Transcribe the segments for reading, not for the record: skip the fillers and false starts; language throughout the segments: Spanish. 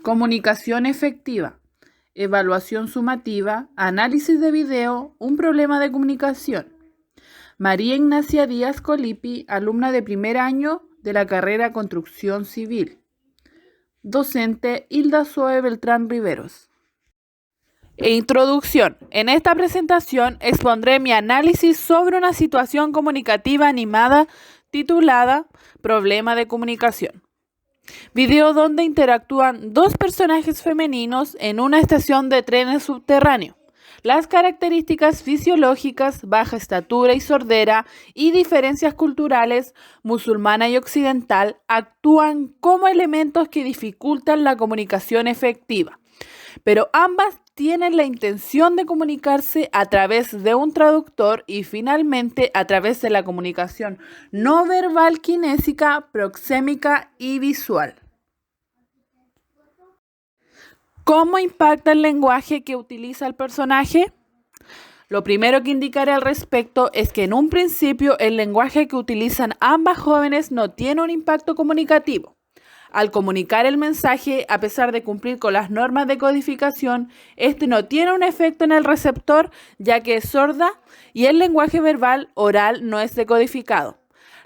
Comunicación efectiva, evaluación sumativa, análisis de video, un problema de comunicación. María Ignacia Díaz Colipi, alumna de primer año de la carrera Construcción Civil. Docente Hilda Zoe Beltrán Riveros. Introducción. En esta presentación expondré mi análisis sobre una situación comunicativa animada titulada Problema de comunicación. Video donde interactúan dos personajes femeninos en una estación de trenes subterráneo. Las características fisiológicas, baja estatura y sordera, y diferencias culturales, musulmana y occidental, actúan como elementos que dificultan la comunicación efectiva. Pero ambas tienen la intención de comunicarse a través de un traductor y finalmente a través de la comunicación no verbal, kinésica, proxémica y visual. ¿Cómo impacta el lenguaje que utiliza el personaje? Lo primero que indicaré al respecto es que en un principio el lenguaje que utilizan ambas jóvenes no tiene un impacto comunicativo. Al comunicar el mensaje, a pesar de cumplir con las normas de codificación, este no tiene un efecto en el receptor, ya que es sorda y el lenguaje verbal oral no es decodificado.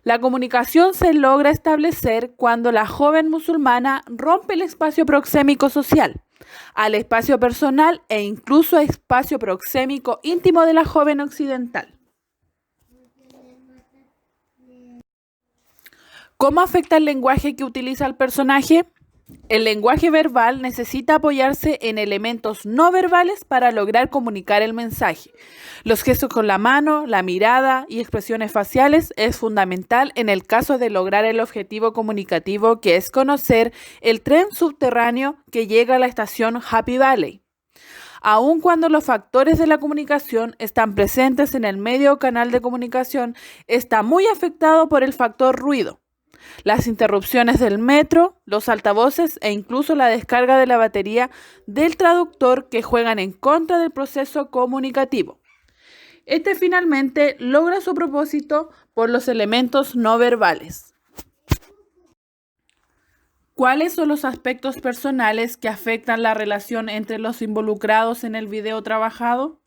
La comunicación se logra establecer cuando la joven musulmana rompe el espacio proxémico social, al espacio personal e incluso espacio proxémico íntimo de la joven occidental. ¿Cómo afecta el lenguaje que utiliza el personaje? El lenguaje verbal necesita apoyarse en elementos no verbales para lograr comunicar el mensaje. Los gestos con la mano, la mirada y expresiones faciales es fundamental en el caso de lograr el objetivo comunicativo, que es conocer el tren subterráneo que llega a la estación Happy Valley. Aun cuando los factores de la comunicación están presentes en el medio o canal de comunicación, está muy afectado por el factor ruido. Las interrupciones del metro, los altavoces e incluso la descarga de la batería del traductor que juegan en contra del proceso comunicativo. Este finalmente logra su propósito por los elementos no verbales. ¿Cuáles son los aspectos personales que afectan la relación entre los involucrados en el video trabajado?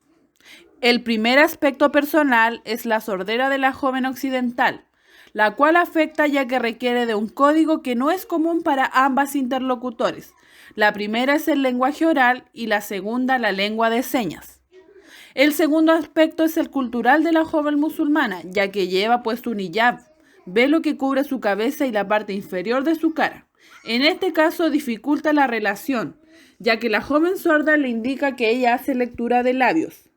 El primer aspecto personal es la sordera de la joven occidental, la cual afecta ya que requiere de un código que no es común para ambas interlocutores. La primera es el lenguaje oral y la segunda la lengua de señas. El segundo aspecto es el cultural de la joven musulmana, ya que lleva puesto un hijab, velo que cubre su cabeza y la parte inferior de su cara. En este caso dificulta la relación, ya que la joven sorda le indica que ella hace lectura de labios.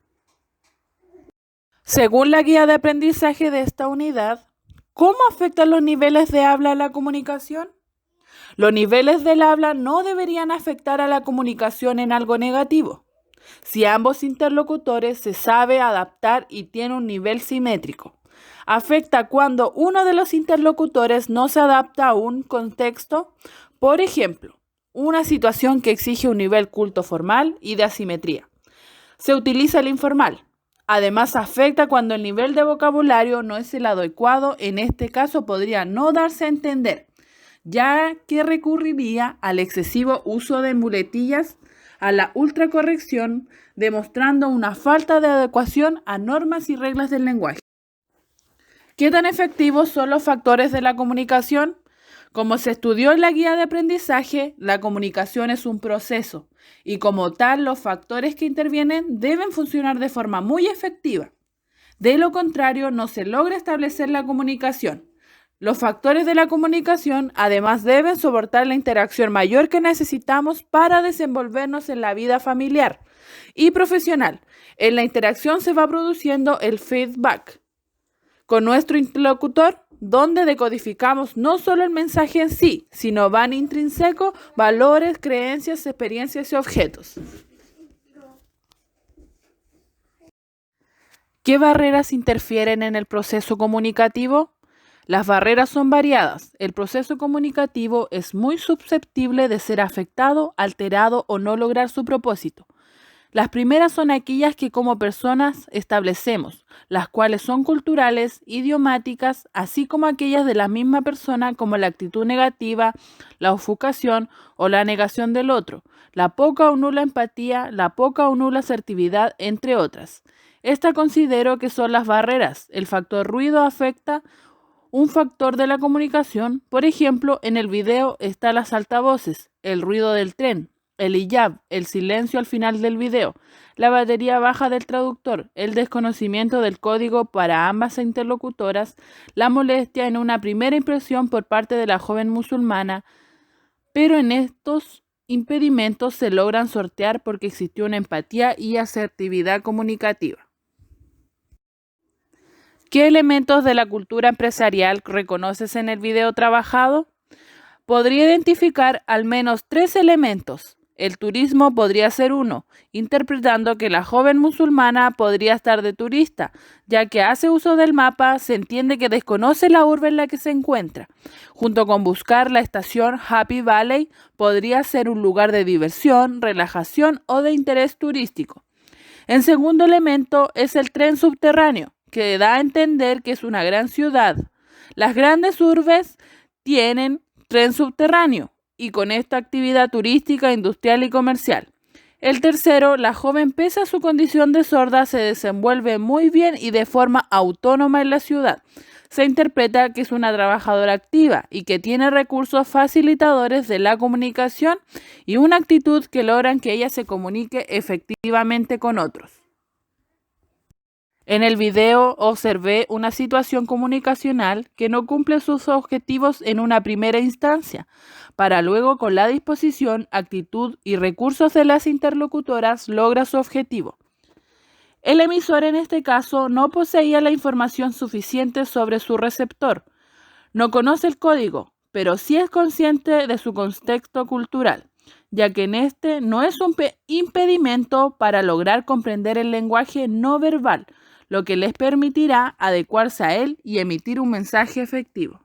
Según la guía de aprendizaje de esta unidad, ¿cómo afectan los niveles de habla a la comunicación? Los niveles del habla no deberían afectar a la comunicación en algo negativo, si ambos interlocutores se sabe adaptar y tienen un nivel simétrico. Afecta cuando uno de los interlocutores no se adapta a un contexto, por ejemplo, una situación que exige un nivel culto formal y de asimetría. Se utiliza el informal. Además, afecta cuando el nivel de vocabulario no es el adecuado. En este caso podría no darse a entender, ya que recurriría al excesivo uso de muletillas, a la ultracorrección, demostrando una falta de adecuación a normas y reglas del lenguaje. ¿Qué tan efectivos son los factores de la comunicación? Como se estudió en la guía de aprendizaje, la comunicación es un proceso y como tal los factores que intervienen deben funcionar de forma muy efectiva. De lo contrario, no se logra establecer la comunicación. Los factores de la comunicación además deben soportar la interacción mayor que necesitamos para desenvolvernos en la vida familiar y profesional. En la interacción se va produciendo el feedback con nuestro interlocutor, donde decodificamos no solo el mensaje en sí, sino van intrínseco valores, creencias, experiencias y objetos. ¿Qué barreras interfieren en el proceso comunicativo? Las barreras son variadas. El proceso comunicativo es muy susceptible de ser afectado, alterado o no lograr su propósito. Las primeras son aquellas que como personas establecemos, las cuales son culturales, idiomáticas, así como aquellas de la misma persona como la actitud negativa, la ofuscación o la negación del otro, la poca o nula empatía, la poca o nula asertividad, entre otras. Esta considero que son las barreras. El factor ruido afecta un factor de la comunicación. Por ejemplo, en el video está las altavoces, el ruido del tren, el hijab, el silencio al final del video, la batería baja del traductor, el desconocimiento del código para ambas interlocutoras, la molestia en una primera impresión por parte de la joven musulmana, pero en estos impedimentos se logran sortear porque existió una empatía y asertividad comunicativa. ¿Qué elementos de la cultura empresarial reconoces en el video trabajado? Podría identificar al menos 3 elementos. El turismo podría ser uno, interpretando que la joven musulmana podría estar de turista, ya que hace uso del mapa, se entiende que desconoce la urbe en la que se encuentra. Junto con buscar la estación Happy Valley, podría ser un lugar de diversión, relajación o de interés turístico. El segundo elemento es el tren subterráneo, que da a entender que es una gran ciudad. Las grandes urbes tienen tren subterráneo y con esta actividad turística, industrial y comercial. El tercero, la joven pese a su condición de sorda se desenvuelve muy bien y de forma autónoma en la ciudad. Se interpreta que es una trabajadora activa y que tiene recursos facilitadores de la comunicación y una actitud que logran que ella se comunique efectivamente con otros. En el video observé una situación comunicacional que no cumple sus objetivos en una primera instancia, para luego con la disposición, actitud y recursos de las interlocutoras logra su objetivo. El emisor en este caso no poseía la información suficiente sobre su receptor, no conoce el código, pero sí es consciente de su contexto cultural, ya que en este no es un impedimento para lograr comprender el lenguaje no verbal, lo que les permitirá adecuarse a él y emitir un mensaje efectivo.